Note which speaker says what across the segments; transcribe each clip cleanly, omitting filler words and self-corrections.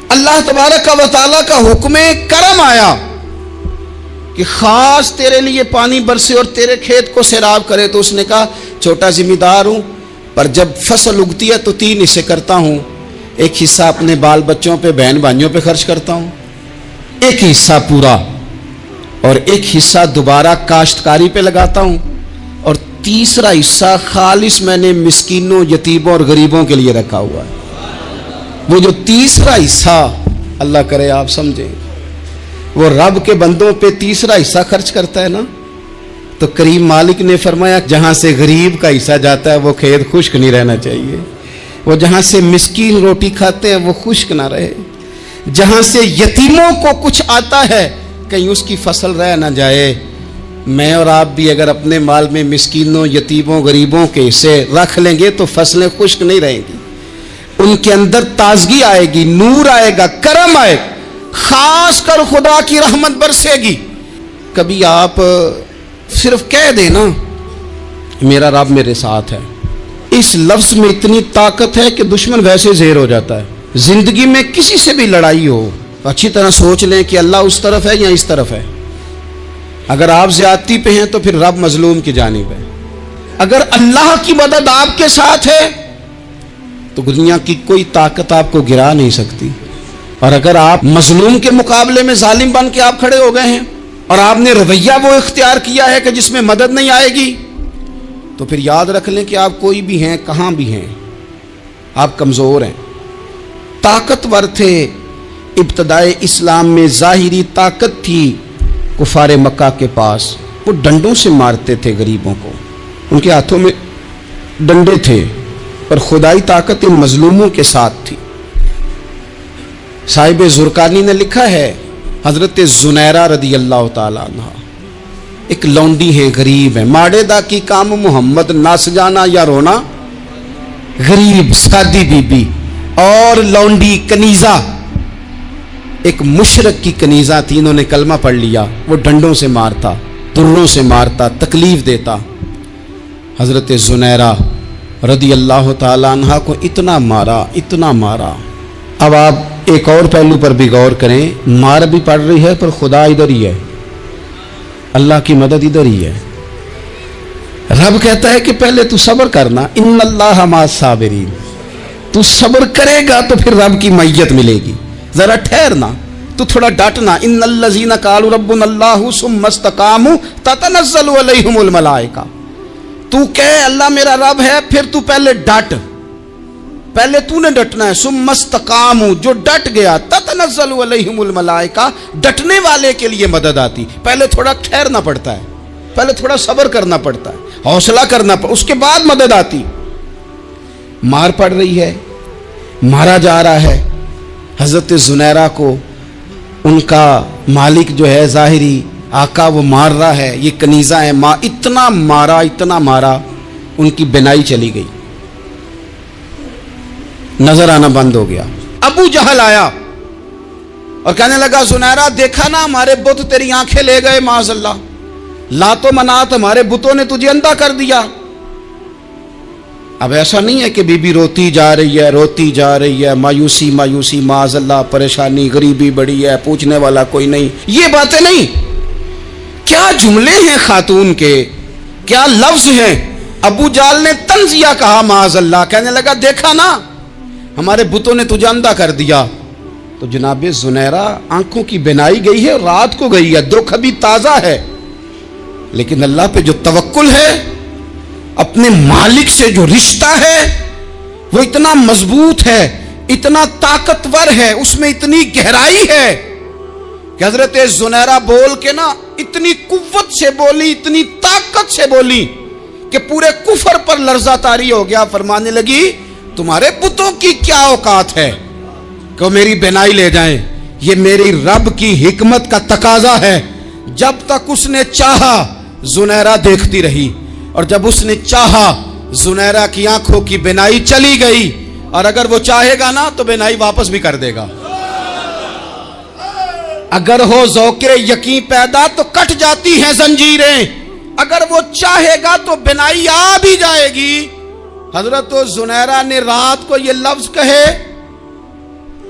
Speaker 1: اللہ تبارک و تعالیٰ کا حکم کرم آیا کہ خاص تیرے لیے پانی برسے اور تیرے کھیت کو سیراب کرے، تو اس نے کہا چھوٹا ذمہ دار ہوں، پر جب فصل اگتی ہے تو 3 حصے کرتا ہوں، ایک حصہ اپنے بال بچوں پہ بہن بھائیوں پہ خرچ کرتا ہوں، ایک حصہ پورا، اور ایک حصہ دوبارہ کاشتکاری پہ لگاتا ہوں، اور تیسرا حصہ خالص میں نے مسکینوں، یتیموں اور غریبوں کے لیے رکھا ہوا ہے۔ وہ جو تیسرا حصہ اللہ کرے آپ سمجھیں، وہ رب کے بندوں پہ تیسرا حصہ خرچ کرتا ہے نا، تو کریم مالک نے فرمایا جہاں سے غریب کا حصہ جاتا ہے وہ کھیت خشک نہیں رہنا چاہیے، وہ جہاں سے مسکین روٹی کھاتے ہیں وہ خشک نہ رہے، جہاں سے یتیموں کو کچھ آتا ہے کہیں اس کی فصل رہ نہ جائے۔ میں اور آپ بھی اگر اپنے مال میں مسکینوں، یتیموں، غریبوں کے حصے رکھ لیں گے تو فصلیں خشک نہیں رہیں گی، ان کے اندر تازگی آئے گی، نور آئے گا، کرم آئے گا، خاص کر خدا کی رحمت برسے گی۔ کبھی آپ صرف کہہ دیں نا میرا رب میرے ساتھ ہے، اس لفظ میں اتنی طاقت ہے کہ دشمن ویسے زہر ہو جاتا ہے۔ زندگی میں کسی سے بھی لڑائی ہو تو اچھی طرح سوچ لیں کہ اللہ اس طرف ہے یا اس طرف ہے۔ اگر آپ زیادتی پہ ہیں تو پھر رب مظلوم کی جانب ہے۔ اگر اللہ کی مدد آپ کے ساتھ ہے تو دنیا کی کوئی طاقت آپ کو گرا نہیں سکتی، اور اگر آپ مظلوم کے مقابلے میں ظالم بن کے آپ کھڑے ہو گئے ہیں اور آپ نے رویہ وہ اختیار کیا ہے کہ جس میں مدد نہیں آئے گی، تو پھر یاد رکھ لیں کہ آپ کوئی بھی ہیں، کہاں بھی ہیں، آپ کمزور ہیں۔ طاقتور تھے ابتدائے اسلام میں، ظاہری طاقت تھی کفار مکہ کے پاس، وہ ڈنڈوں سے مارتے تھے غریبوں کو، ان کے ہاتھوں میں ڈنڈے تھے، پر خدائی طاقت ان مظلوموں کے ساتھ تھی۔ صاحب زرقانی نے لکھا ہے حضرت زنیرہ رضی اللہ تعالیٰ عنہ ایک لونڈی ہیں، غریب ہیں، ماڑے دا کی کام محمد ناس جانا یا رونا، غریب سادی بی بی اور لونڈی کنیزہ، ایک مشرک کی کنیزہ تھی، انہوں نے کلمہ پڑھ لیا، وہ ڈنڈوں سے مارتا، دروں سے مارتا، تکلیف دیتا۔ حضرت زنیرہ رضی اللہ تعالیٰ عنہ کو اتنا مارا، اتنا مارا۔ اب آپ ایک اور پہلو پر بھی غور کریں، مار بھی پڑ رہی ہے پر خدا ادھر ہی ہے، اللہ کی مدد ادھر ہی ہے۔ رب کہتا ہے کہ پہلے تو صبر کرنا، ان اللہ مع الصابرین، تو صبر کرے گا تو پھر رب کی معیت ملے گی، ذرا ٹھہرنا، تو تھوڑا ڈٹنا۔ ان الذین قالوا ربنا اللہ ثم استقاموا تتنزل علیہم الملائکہ، تو کہے اللہ میرا رب ہے، پھر تو پہلے ڈٹ، پہلے تو نے ڈٹنا ہے۔ ثم استقاموا، جو ڈٹ گیا، تتنزل علیہم الملائکہ، ڈٹنے والے کے لیے مدد آتی، پہلے تھوڑا ٹھہرنا پڑتا ہے، پہلے تھوڑا صبر کرنا پڑتا ہے، حوصلہ کرنا پڑتا، اس کے بعد مدد آتی۔ مار پڑ رہی ہے، مارا جا رہا ہے حضرت زنیرہ کو، ان کا مالک جو ہے ظاہری آقا وہ مار رہا ہے، یہ کنیزہ ہے، اتنا مارا، اتنا مارا، ان کی بینائی چلی گئی، نظر آنا بند ہو گیا۔ ابو جہل آیا اور کہنے لگا زنیرہ دیکھا نا ہمارے بت تیری آنکھیں لے گئے، معاذ اللہ، لات و منات ہمارے بتوں نے تجھے اندھا کر دیا۔ اب ایسا نہیں ہے کہ بی بی روتی جا رہی ہے، روتی جا رہی ہے، مایوسی مایوسی، معاذ اللہ، پریشانی، غریبی بڑی ہے، پوچھنے والا کوئی نہیں، یہ باتیں نہیں۔ کیا جملے ہیں خاتون کے، کیا لفظ ہیں۔ ابو جہل نے تنزیہ کہا، معاذ اللہ، کہنے لگا دیکھا نا ہمارے بتوں نے تجھے اندھا کر دیا۔ تو جناب زنیرہ آنکھوں کی بینائی گئی ہے، رات کو گئی ہے، دکھ ابھی تازہ ہے، لیکن اللہ پہ جو توکل ہے، اپنے مالک سے جو رشتہ ہے وہ اتنا مضبوط ہے، اتنا طاقتور ہے، اس میں اتنی گہرائی ہے کہ حضرت زنیرہ بول کے نا اتنی قوت سے بولی، اتنی طاقت سے بولی کہ پورے کفر پر لرزہ طاری ہو گیا۔ فرمانے لگی تمہارے بتوں کی کیا اوقات ہے کہ وہ میری بینائی لے جائیں، یہ میری رب کی حکمت کا تقاضا ہے۔ جب تک اس نے چاہا زنیرہ دیکھتی رہی، اور جب اس نے چاہا زنیرہ کی آنکھوں کی بینائی چلی گئی، اور اگر وہ چاہے گا نا تو بینائی واپس بھی کر دے گا۔ اگر ہو ذوق یقین پیدا تو کٹ جاتی ہیں زنجیریں، اگر وہ چاہے گا تو بینائی آ بھی جائے گی۔ حضرت زنیرہ نے رات کو یہ لفظ کہے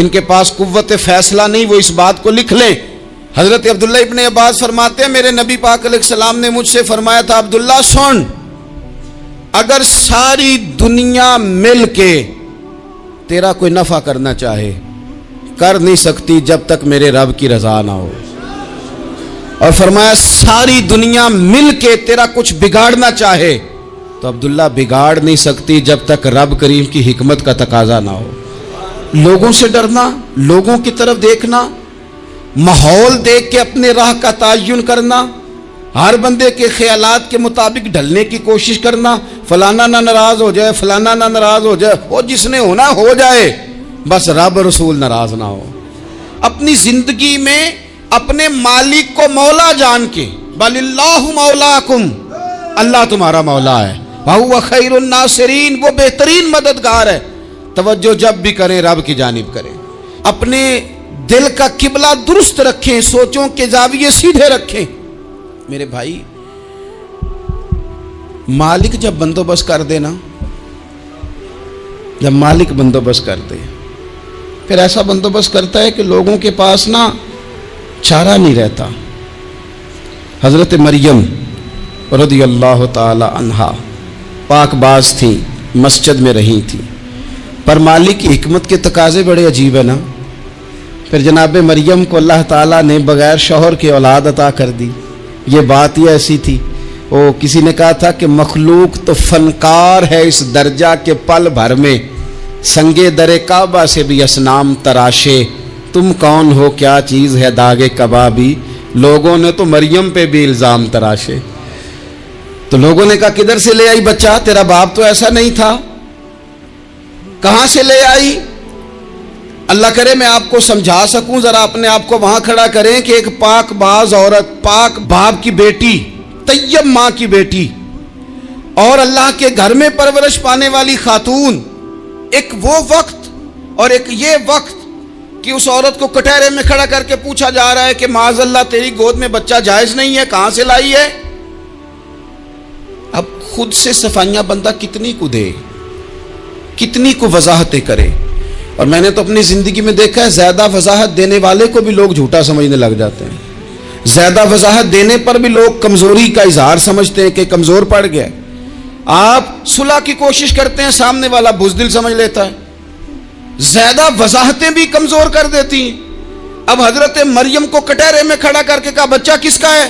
Speaker 1: جن کے پاس قوت فیصلہ نہیں وہ اس بات کو لکھ لیں۔ حضرت عبداللہ ابن عباس فرماتے ہیں میرے نبی پاک علیہ السلام نے مجھ سے فرمایا تھا عبداللہ سن، اگر ساری دنیا مل کے تیرا کوئی نفع کرنا چاہے کر نہیں سکتی جب تک میرے رب کی رضا نہ ہو، اور فرمایا ساری دنیا مل کے تیرا کچھ بگاڑنا چاہے تو عبداللہ بگاڑ نہیں سکتی جب تک رب کریم کی حکمت کا تقاضا نہ ہو۔ لوگوں سے ڈرنا، لوگوں کی طرف دیکھنا، ماحول دیکھ کے اپنے راہ کا تعین کرنا، ہر بندے کے خیالات کے مطابق ڈھلنے کی کوشش کرنا، فلانا نہ ناراض ہو جائے، فلانا نہ ناراض ہو جائے، وہ جس نے ہونا ہو جائے، بس رب رسول ناراض نہ ہو۔ اپنی زندگی میں اپنے مالک کو مولا جان کے، بل اللہ مولاکم، اللہ تمہارا مولا ہے، وَهُوَ خَيْرُ النَّاصِرِينَ، وہ بہترین مددگار ہے۔ توجہ جب بھی کریں رب کی جانب کریں، اپنے دل کا قبلہ درست رکھیں، سوچوں کے زاویے سیدھے رکھیں۔ میرے بھائی، مالک جب بندوبست کر دے نا، جب مالک بندوبست کر دے پھر ایسا بندوبست کرتا ہے کہ لوگوں کے پاس نا چارہ نہیں رہتا۔ حضرت مریم رضی اللہ تعالی عنہا پاک باز تھیں، مسجد میں رہی تھیں، پر مالک کی حکمت کے تقاضے بڑے عجیب ہیں نا۔ پھر جناب مریم کو اللہ تعالیٰ نے بغیر شوہر کی اولاد عطا کر دی۔ یہ بات ہی ایسی تھی، وہ کسی نے کہا تھا کہ مخلوق تو فنکار ہے اس درجہ کے پل بھر میں سنگے در کعبہ سے بھی اصنام تراشے، تم کون ہو کیا چیز ہے داغ کبابی، لوگوں نے تو مریم پہ بھی الزام تراشے۔ تو لوگوں نے کہا کدھر سے لے آئی بچہ، تیرا باپ تو ایسا نہیں تھا، کہاں سے لے آئی؟ اللہ کرے میں آپ کو سمجھا سکوں، ذرا اپنے آپ کو وہاں کھڑا کریں کہ ایک پاک باز عورت، پاک باپ کی بیٹی، طیب ماں کی بیٹی، اور اللہ کے گھر میں پرورش پانے والی خاتون، ایک وہ وقت اور ایک یہ وقت کہ اس عورت کو کٹہرے میں کھڑا کر کے پوچھا جا رہا ہے کہ معاذ اللہ تیری گود میں بچہ جائز نہیں ہے، کہاں سے لائی ہے؟ اب خود سے صفائیاں بندہ کتنی کو دے، کتنی کو وضاحتیں کرے۔ اور میں نے تو اپنی زندگی میں دیکھا ہے زیادہ وضاحت دینے والے کو بھی لوگ جھوٹا سمجھنے لگ جاتے ہیں، زیادہ وضاحت دینے پر بھی لوگ کمزوری کا اظہار سمجھتے ہیں کہ کمزور پڑ گیا۔ آپ صلح کی کوشش کرتے ہیں، سامنے والا بزدل سمجھ لیتا ہے، زیادہ وضاحتیں بھی کمزور کر دیتی ہیں۔ اب حضرت مریم کو کٹہرے میں کھڑا کر کے کہا بچہ کس کا ہے؟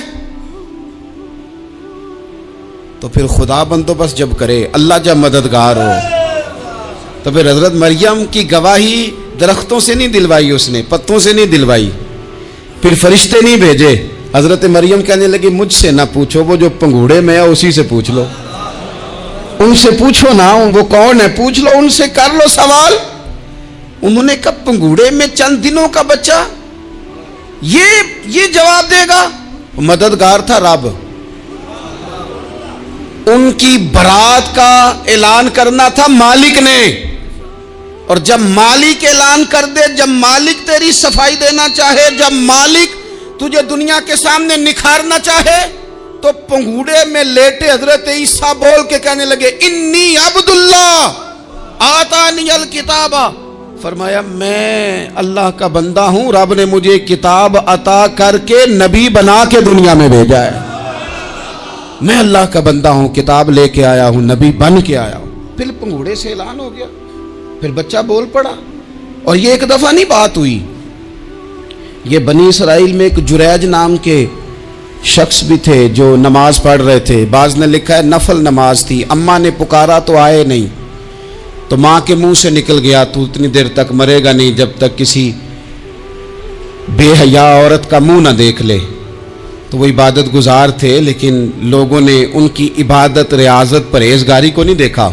Speaker 1: تو پھر خدا بندوبست جب کرے، اللہ جب مددگار ہو، تو پھر حضرت مریم کی گواہی درختوں سے نہیں دلوائی، اس نے پتوں سے نہیں دلوائی، پھر فرشتے نہیں بھیجے۔ حضرت مریم کہنے لگی مجھ سے نہ پوچھو، وہ جو پنگوڑے میں ہے اسی سے پوچھ لو، ان سے پوچھو نا، وہ کون ہے پوچھ لو، ان سے کر لو سوال۔ انہوں نے کہا پنگوڑے میں چند دنوں کا بچہ، یہ جواب دے گا؟ مددگار تھا رب، ان کی برات کا اعلان کرنا تھا مالک نے، اور جب مالک اعلان کر دے، جب مالک تیری صفائی دینا چاہے، جب مالک تجھے دنیا کے سامنے نکھارنا چاہے، تو پنگوڑے میں لیٹے حضرت عیسیٰ بول کے کہنے لگے انی عبداللہ آتانی الکتاب، فرمایا میں اللہ کا بندہ ہوں، رب نے مجھے کتاب عطا کر کے نبی بنا کے دنیا میں بھیجا ہے، میں اللہ کا بندہ ہوں، کتاب لے کے آیا ہوں، نبی بن کے آیا ہوں۔ پھر پنگوڑے سے اعلان ہو گیا، پھر بچہ بول پڑا۔ اور یہ ایک دفعہ نہیں بات ہوئی، یہ بنی اسرائیل میں ایک جریج نام کے شخص بھی تھے جو نماز پڑھ رہے تھے، بعض نے لکھا ہے نفل نماز تھی، اماں نے پکارا تو آئے نہیں، تو ماں کے منہ سے نکل گیا تو اتنی دیر تک مرے گا نہیں جب تک کسی بے حیا عورت کا منہ نہ دیکھ لے۔ تو وہ عبادت گزار تھے، لیکن لوگوں نے ان کی عبادت، ریاضت، پرہیزگاری کو نہیں دیکھا،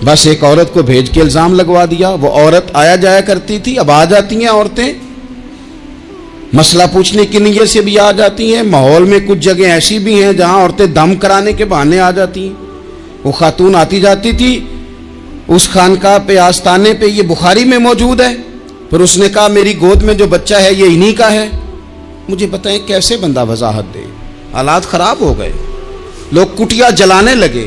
Speaker 1: بس ایک عورت کو بھیج کے الزام لگوا دیا۔ وہ عورت آیا جایا کرتی تھی، اب آ جاتی ہیں عورتیں، مسئلہ پوچھنے کی نیت سے بھی آ جاتی ہیں۔ ماحول میں کچھ جگہ ایسی بھی ہیں جہاں عورتیں دم کرانے کے بہانے آ جاتی ہیں۔ وہ خاتون آتی جاتی تھی اس خانقاہ پہ، آستانے پہ، یہ بخاری میں موجود ہے۔ پھر اس نے کہا میری گود میں جو بچہ ہے یہ انہی کا ہے۔ مجھے بتائیں کیسے بندہ وضاحت دے؟ حالات خراب ہو گئے، لوگ کٹیا جلانے لگے،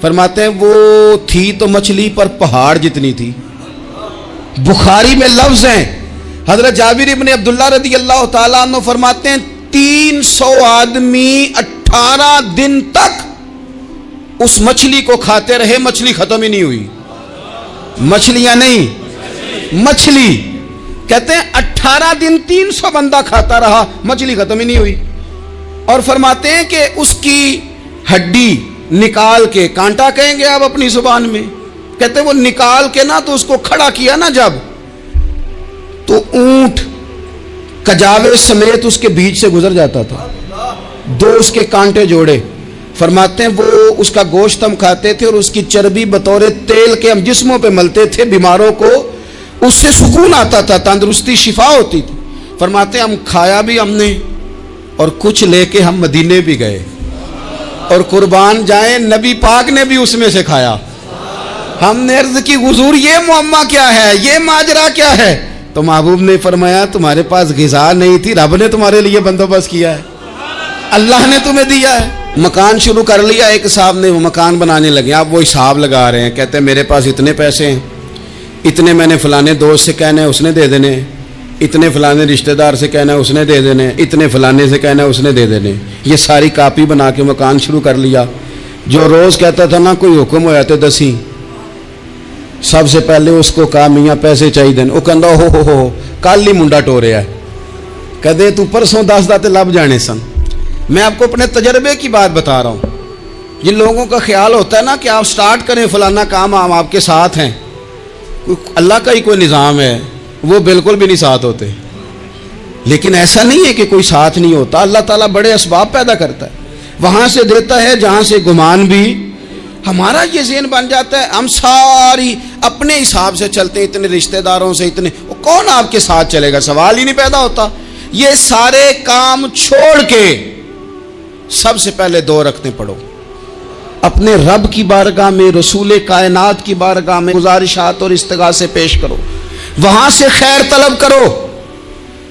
Speaker 1: فرماتے ہیں وہ تھی تو مچھلی پر پہاڑ جتنی تھی. بخاری میں لفظ ہیں, حضرت جابر ابن عبداللہ رضی اللہ تعالیٰ عنہ فرماتے ہیں 300 آدمی 18 دن تک اس مچھلی کو کھاتے رہے, مچھلی ختم ہی نہیں ہوئی. مچھلیاں نہیں, مچھلی. کہتے ہیں 18 دن 300 بندہ کھاتا رہا, مچھلی ختم ہی نہیں ہوئی. اور فرماتے ہیں کہ اس کی ہڈی نکال کے, کانٹا کہیں گے آپ اپنی زبان میں, کہتے ہیں وہ نکال کے نا تو اس کو کھڑا کیا نا جب, تو اونٹ کجاوے سمیت اس کے بیچ سے گزر جاتا تھا, 2 اس کے کانٹے جوڑے. فرماتے ہیں وہ اس کا گوشت ہم کھاتے تھے اور اس کی چربی بطور تیل کے ہم جسموں پہ ملتے تھے, بیماروں کو اس سے سکون آتا تھا, تندرستی شفا ہوتی تھی. فرماتے ہیں ہم کھایا بھی ہم نے, اور کچھ لے کے ہم مدینے بھی گئے, اور قربان جائیں نبی پاک نے بھی اس میں سے کھایا. ہم نے عرض کی حضور یہ معمہ کیا ہے, یہ ماجرا کیا ہے؟ تو محبوب نے فرمایا تمہارے پاس غذا نہیں تھی, رب نے تمہارے لیے بندوبست کیا ہے, اللہ نے تمہیں دیا ہے. مکان شروع کر لیا, ایک صاحب نے وہ مکان بنانے لگے, آپ وہ حساب لگا رہے ہیں, کہتے ہیں میرے پاس اتنے پیسے ہیں, اتنے میں نے فلانے دوست سے کہنا ہے اس نے دے دینے, اتنے فلانے رشتہ دار سے کہنا ہے اس نے دے دینے, اتنے فلانے سے کہنا ہے اس نے دے دینے. یہ ساری کاپی بنا کے مکان شروع کر لیا. جو روز کہتا تھا نا کوئی حکم ہو جاتے 10 سب سے پہلے اس کو کہا میاں پیسے چاہیے دین, وہ کہندا ہو کل ہی منڈا ٹوریا ہے, کہتے تو پرسوں 10 داتے لب جانے سن. میں آپ کو اپنے تجربے کی بات بتا رہا ہوں. جن لوگوں کا خیال ہوتا ہے نا کہ آپ سٹارٹ کریں فلانا کام, ہم آپ کے ساتھ ہیں, اللہ کا ہی کوئی نظام ہے, وہ بالکل بھی نہیں ساتھ ہوتے. لیکن ایسا نہیں ہے کہ کوئی ساتھ نہیں ہوتا, اللہ تعالیٰ بڑے اسباب پیدا کرتا ہے, وہاں سے دیتا ہے جہاں سے گمان بھی. ہمارا یہ ذہن بن جاتا ہے ہم ساری اپنے حساب سے چلتے ہیں, اتنے رشتہ داروں سے اتنے, کون آپ کے ساتھ چلے گا, سوال ہی نہیں پیدا ہوتا. یہ سارے کام چھوڑ کے سب سے پہلے 2 رکعتیں پڑھو, اپنے رب کی بارگاہ میں, رسول کائنات کی بارگاہ میں گزارشات اور استغاثے پیش کرو, وہاں سے خیر طلب کرو.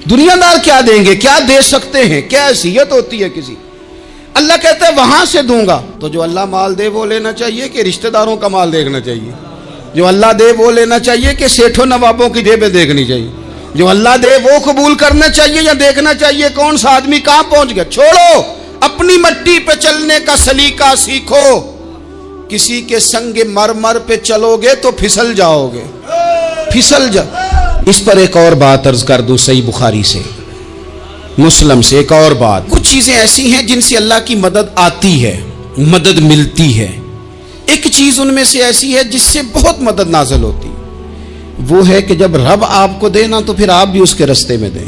Speaker 1: دنیا دار کیا دیں گے, کیا دے سکتے ہیں, کیا حیثیت ہوتی ہے کسی. اللہ کہتا ہے وہاں سے دوں گا. تو جو اللہ مال دے وہ لینا چاہیے کہ رشتہ داروں کا مال دیکھنا چاہیے؟ جو اللہ دے وہ لینا چاہیے کہ سیٹھوں نوابوں کی جیبیں دیکھنی چاہیے؟ جو اللہ دے وہ قبول کرنا چاہیے یا دیکھنا چاہیے کون سا آدمی کہاں پہنچ گیا؟ چھوڑو, اپنی مٹی پہ چلنے کا سلیقہ سیکھو. کسی کے سنگ مرمر پہ چلو گے تو پھسل جاؤ گے, پھسل جا. اس پر ایک اور بات عرض کر دوں, صحیح بخاری سے, مسلم سے ایک اور بات. کچھ چیزیں ایسی ہیں جن سے اللہ کی مدد آتی ہے, مدد ملتی ہے. ایک چیز ان میں سے ایسی ہے جس سے بہت مدد نازل ہوتی, وہ ہے کہ جب رب آپ کو دے نا تو پھر آپ بھی اس کے رستے میں دیں.